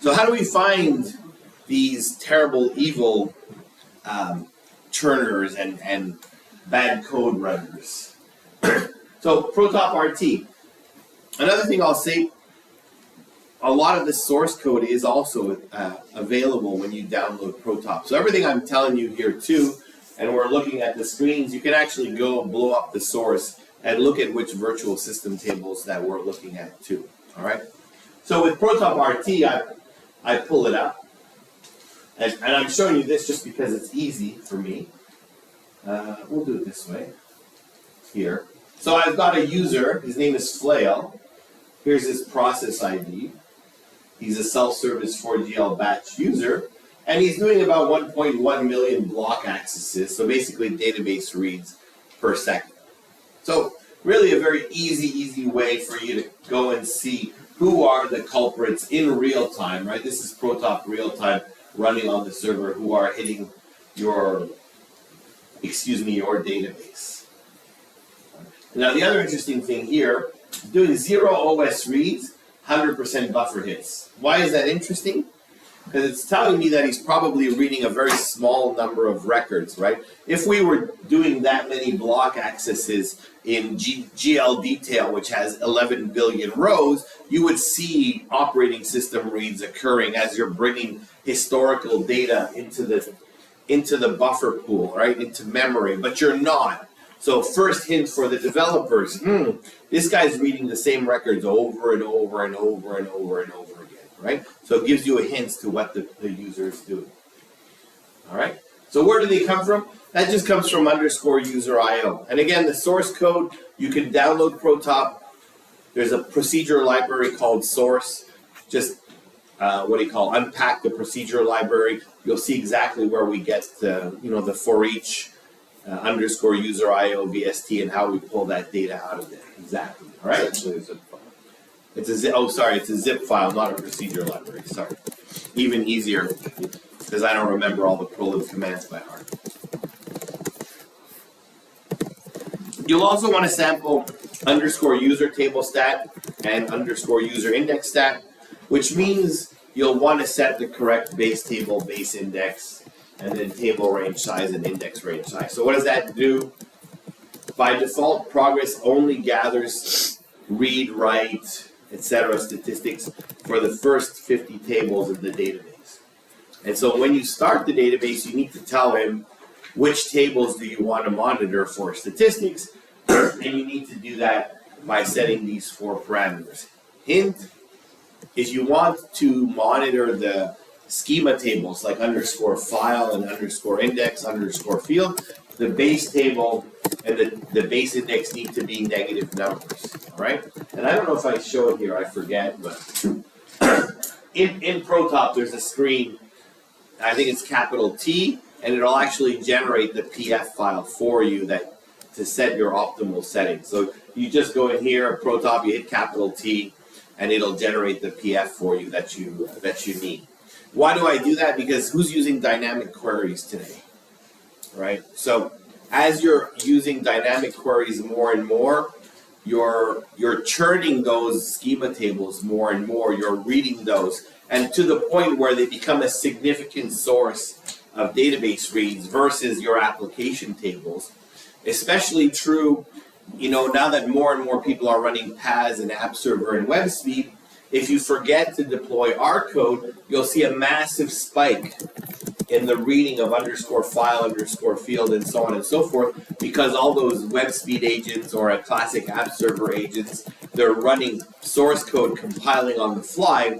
So how do we find these terrible, evil churners and bad code runners? So Protop RT. Another thing I'll say, a lot of the source code is also available when you download Protop. So everything I'm telling you here too, and we're looking at the screens, you can actually go blow up the source and look at which virtual system tables that we're looking at too. All right. So with Protop RT, I pull it up, and I'm showing you this just because it's easy for me. We'll do it this way here. So I've got a user. His name is Flail. Here's his process ID. He's a self-service 4GL batch user, and he's doing about 1.1 million block accesses, so basically database reads per second. So really a very easy way for you to go and see who are the culprits in real time, right? This is Protop real time running on the server who are hitting your database. Now the other interesting thing here, doing 0 OS reads, 100% buffer hits. Why is that interesting? Because it's telling me that he's probably reading a very small number of records, right? If we were doing that many block accesses in GL detail, which has 11 billion rows, you would see operating system reads occurring as you're bringing historical data into the buffer pool, right, into memory, but you're not. So first hint for the developers, this guy's reading the same records over and over and over and over and over again, right? So it gives you a hint to what the user is doing. All right? So where do they come from? That just comes from _user.io. And again, the source code, you can download Protop. There's a procedure library called source. Just, unpack the procedure library. You'll see exactly where we get the for each _user.io VST and how we pull that data out of there. Exactly. All right? It's actually a zip file. It's a zip file, not a procedure library. Sorry. Even easier, because I don't remember all the prolib commands by heart. You'll also want to sample _user table stat and _user index stat, which means you'll want to set the correct base table, base index, and then table range size and index range size. So what does that do? By default, Progress only gathers read, write, etc. statistics for the first 50 tables of the database. And so when you start the database, you need to tell him which tables do you want to monitor for statistics, and you need to do that by setting these 4 parameters. Hint, if you want to monitor the schema tables like _file and _index, _field, the base table and the base index need to be negative numbers, all right? And I don't know if I show it here, I forget, but in Protop there's a screen, I think it's capital T, and it'll actually generate the PF file for you to set your optimal settings. So you just go in here, Protop, you hit capital T, and it'll generate the PF for you that you need. Why do I do that? Because who's using dynamic queries today, right? So as you're using dynamic queries more and more, you're churning those schema tables more and more, you're reading those, and to the point where they become a significant source of database reads versus your application tables. Especially true, now that more and more people are running PaaS and App Server and WebSpeed, if you forget to deploy R code, you'll see a massive spike in the reading of _file, _field, and so on and so forth, because all those WebSpeed agents or a classic App Server agents, they're running source code compiling on the fly,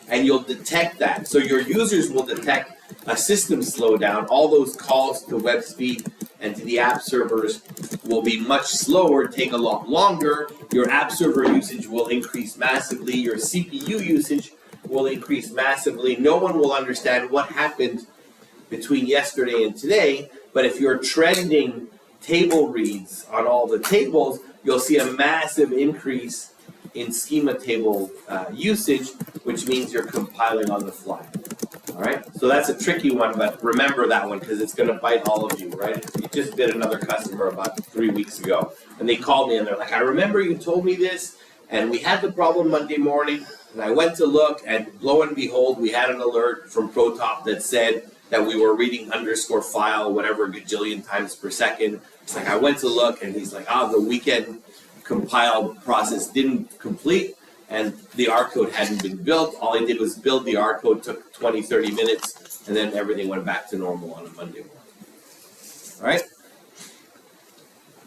and you'll detect that. So your users will detect a system slowdown. All those calls to WebSpeed and to the app servers will be much slower, take a lot longer. Your app server usage will increase massively. Your CPU usage will increase massively. No one will understand what happened between yesterday and today, but if you're trending table reads on all the tables, you'll see a massive increase in schema table usage, which means you're compiling on the fly. All right, so that's a tricky one, but remember that one because it's going to bite all of you, right? You just did another customer about 3 weeks ago, and they called me and they're like, I remember you told me this, and we had the problem Monday morning, And I went to look, and lo and behold, we had an alert from Protop that said that we were reading underscore file whatever gajillion times per second. It's like I went to look, and he's like, the weekend compile process didn't complete, and the R code hadn't been built. All I did was build the R code, took 20, 30 minutes, and then everything went back to normal on a Monday morning. All right?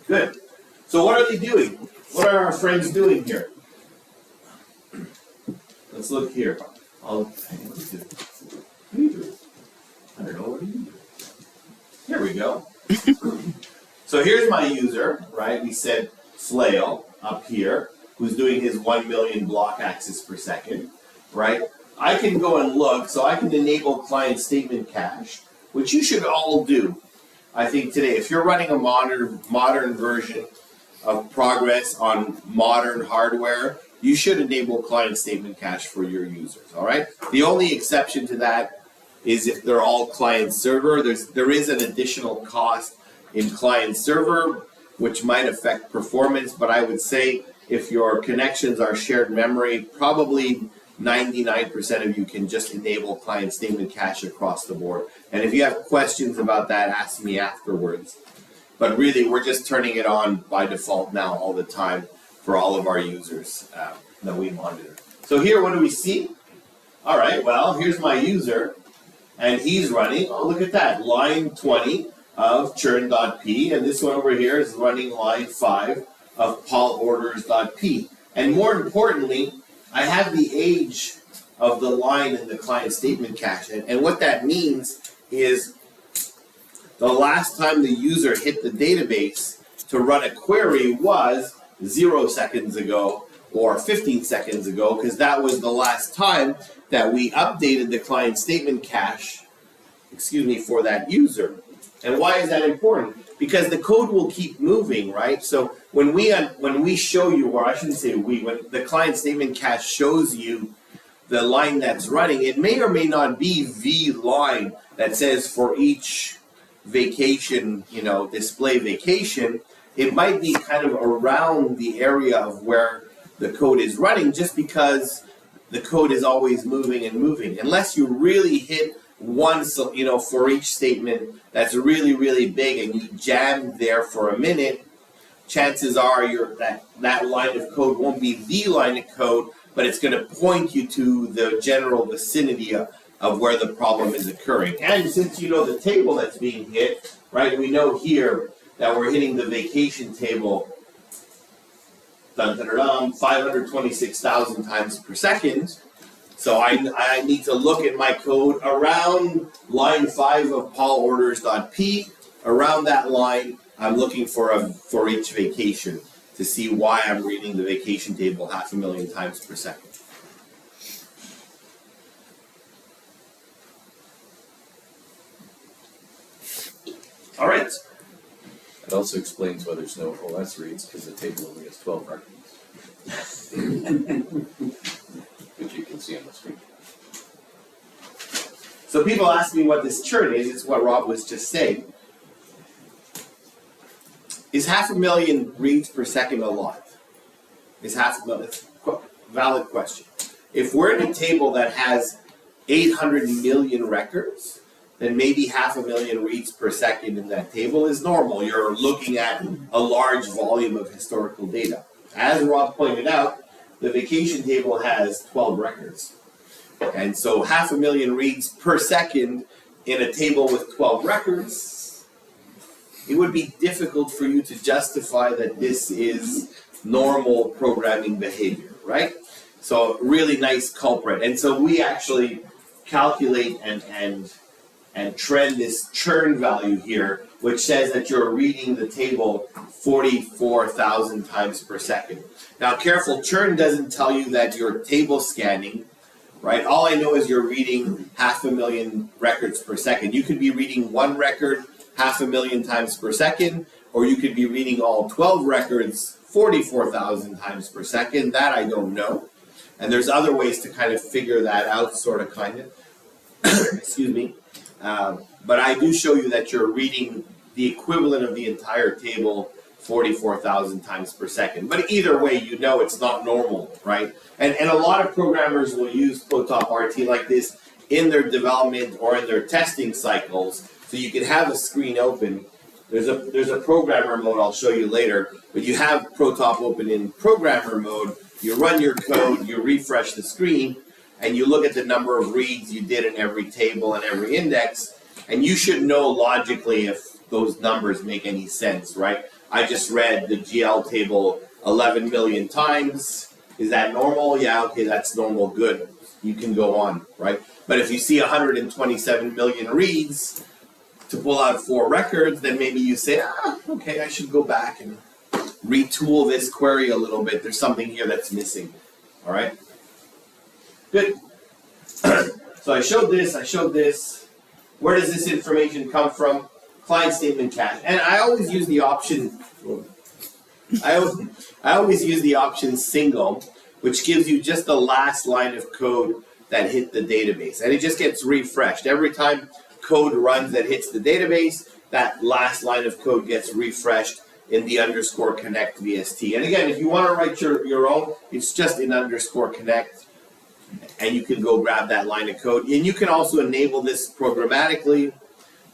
Good. So what are they doing? What are our friends doing here? Let's look here. What are you doing? I don't know. What are you doing? Here we go. So here's my user, right? We said Flail up here, who's doing his 1 million block access per second, right? I can go and look, so I can enable client statement cache, which you should all do, I think, today. If you're running a modern version of Progress on modern hardware, you should enable client statement cache for your users, all right? The only exception to that is if they're all client server. There is an additional cost in client server, which might affect performance, but I would say if your connections are shared memory, probably 99% of you can just enable client statement cache across the board. And if you have questions about that, ask me afterwards. But really, we're just turning it on by default now all the time for all of our users that we monitor. So here, what do we see? All right, well, here's my user, and he's running, look at that, line 20 of churn.p, and this one over here is running line 5 of polorders.p. And more importantly, I have the age of the line in the client statement cache. And what that means is the last time the user hit the database to run a query was 0 seconds ago or 15 seconds ago, because that was the last time that we updated the client statement cache, for that user. And why is that important? Because the code will keep moving, right? So when we show you, or I shouldn't say we, when the client statement cache shows you the line that's running, it may or may not be the line that says for each vacation, display vacation. It might be kind of around the area of where the code is running, just because the code is always moving and moving. Unless you really hit one, for each statement that's really, really big and you jam there for a minute, chances are that line of code won't be the line of code, but it's going to point you to the general vicinity of where the problem is occurring. And since you know the table that's being hit, right, we know here that we're hitting the vacation table 526,000 times per second. So I need to look at my code around line 5 of polorders.p. Around that line, I'm looking for each vacation to see why I'm reading the vacation table 500,000 times per second. All right. It also explains why there's no OS reads, because the table only has 12 records. Which you can see on the screen. So people ask me what this churn is. It's what Rob was just saying. Is 500,000 reads per second a lot? Is 500,000? It's a valid question. If we're in a table that has 800 million records, then maybe 500,000 reads per second in that table is normal. You're looking at a large volume of historical data. As Rob pointed out, the vacation table has 12 records. And so 500,000 reads per second in a table with 12 records, it would be difficult for you to justify that this is normal programming behavior, right? So really nice culprit. And so we actually calculate and trend this churn value here, which says that you're reading the table 44,000 times per second. Now, careful, churn doesn't tell you that you're table scanning, right? All I know is you're reading 500,000 records per second. You could be reading one record 500,000 times per second, or you could be reading all 12 records 44,000 times per second. That I don't know. And there's other ways to kind of figure that out, kind of. Excuse me. But I do show you that you're reading the equivalent of the entire table 44,000 times per second. But either way, you know it's not normal, right? And a lot of programmers will use ProTop RT like this in their development or in their testing cycles. So you can have a screen open. There's a programmer mode I'll show you later, but you have ProTop open in programmer mode. You run your code, you refresh the screen, and you look at the number of reads you did in every table and every index, and you should know logically if those numbers make any sense, right? I just read the GL table 11 million times. Is that normal? Yeah, okay, that's normal, good. You can go on, right? But if you see 127 million reads to pull out 4 records, then maybe you say, okay, I should go back and retool this query a little bit. There's something here that's missing, all right? Good. So I showed this. Where does this information come from? Client statement cache. And I always use the option, I always use the option single, which gives you just the last line of code that hit the database. And it just gets refreshed. Every time code runs that hits the database, that last line of code gets refreshed in the underscore connect VST. And again, if you want to write your own, it's just in underscore connect, and you can go grab that line of code. And you can also enable this programmatically.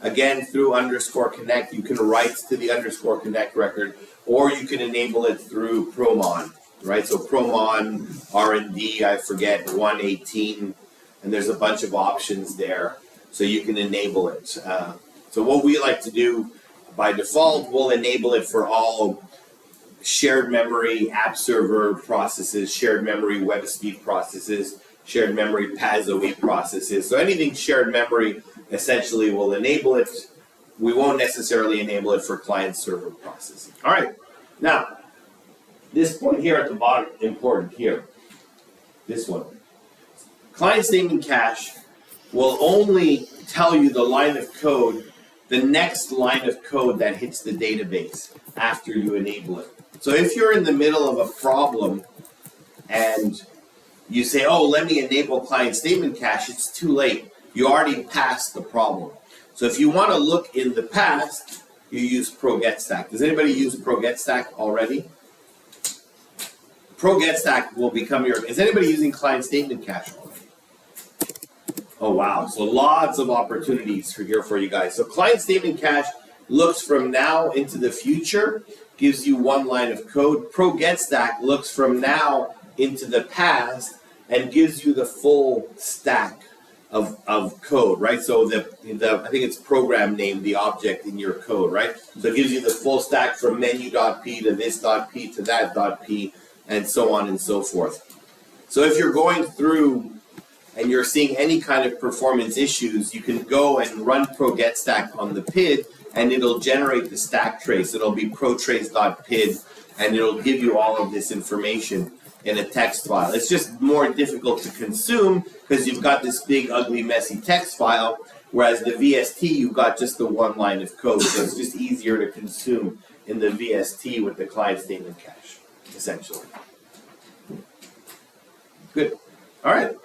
Again, through underscore connect, you can write to the underscore connect record, or you can enable it through Promon, right? So Promon, R&D, I forget, 118, and there's a bunch of options there. So you can enable it. So what we like to do by default, we'll enable it for all shared memory app server processes, shared memory WebSpeed processes, shared memory PASOE processes. So anything shared memory essentially will enable it. We won't necessarily enable it for client server processing. All right. Now, this point here at the bottom, important here. This one. Client statement cache will only tell you the line of code, the next line of code that hits the database after you enable it. So if you're in the middle of a problem and you say, oh, let me enable client statement cache, it's too late. You already passed the problem. So if you want to look in the past, you use ProGetStack. Does anybody use ProGetStack already? ProGetStack will become your, is anybody using client statement cache already? Oh, wow. So lots of opportunities for here for you guys. So client statement cache looks from now into the future, gives you one line of code. ProGetStack looks from now into the past and gives you the full stack of code, right? So the I think it's program name, the object in your code, right? So it gives you the full stack from menu.p to this.p to that.p and so on and so forth. So if you're going through and you're seeing any kind of performance issues, you can go and run ProGetStack on the PID and it'll generate the stack trace. It'll be protrace.pid and it'll give you all of this information in a text file. It's just more difficult to consume because you've got this big, ugly, messy text file, whereas the VST, you've got just the one line of code. So it's just easier to consume in the VST with the client statement cache, essentially. Good. All right.